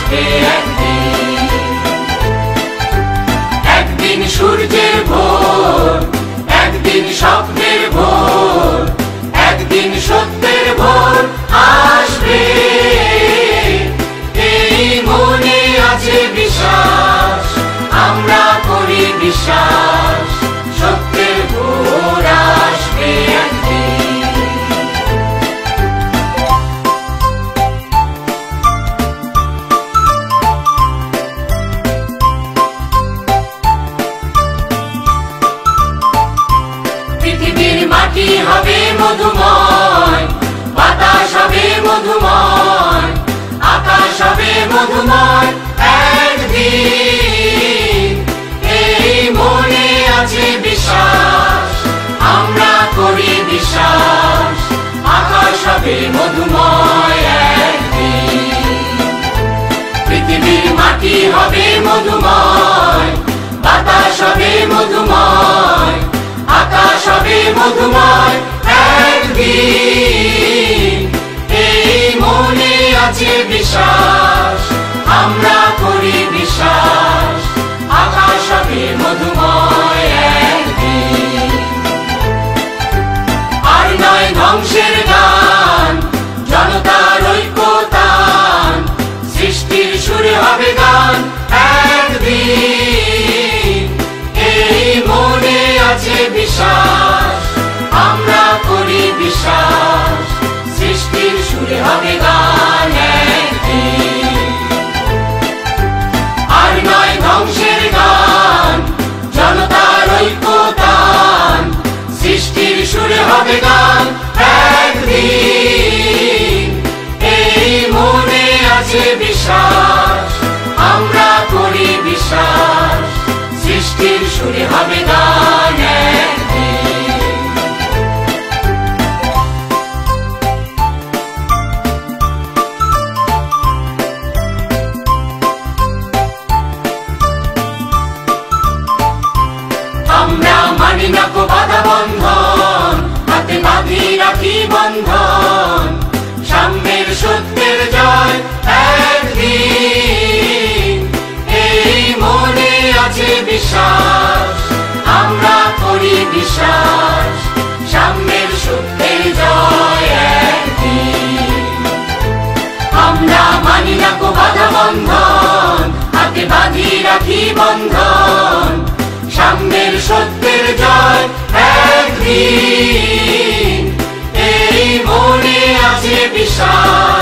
আসবে একদিন। একদিন সূর্যের ভোর, একদিন স্বপ্নের ভোর, একদিন সত্যের ভোর আসবে। এই মনে আছে বিশ্বাস, আমরা করি বিশ্বাস, সত্যের ভোর আসবে একদিন। পৃথিবীর মাটি হবে মধুময়, বাতাস হবে মধুময়, আকাশ হবে মধুময় একদিন। এই মনে আছে বিশ্বাস, আমরা করি বিশ্বাস, আকাশ হবে মধুময় একদিন। পৃথিবীর মাটি হবে মধুময়, বাতাস হবে মধুময়, আকাশ হবে মধুময় একদিন। এই মনে আছে বিশ্বাস, আমরা করি বিশ্বাস, আকাশ হবে মধুময় একদিন। আর নয় ধ্বংসের গান, জনতার ঐক্যতান, সৃষ্টির সুরে হবে গান একদিন। এই মনে আছে বিশ্বাস, আমরা করি বিশ্বাস, সৃষ্টির সুরে হবে গান একদিন। আর নয় ধ্বংসের গান, জনতার ঐক্যতান, সৃষ্টির সুরে হবে গান একদিন। এই মনে আছে বিশ্বাস, আমরা করি বিশ্বাস, সৃষ্টির সুরে হবে গান একদিন। আমরা মানি না কো বাধা বন্ধন, হাতে বাঁধি রাখি বন্ধন, সাম্যের সত্যের জয় একদিন। এই মনে আছে বিশ্বাস, আমরা করি বিশ্বাস, সাম্যের সত্যের জয় একদিন। আমরা মানি না কো বাধা বন্ধন, হাতে বাঁধি রাখি বন্ধন, সাম্যের সত্যের জয় একদিন। এই মনে আছে বিশ্বাস,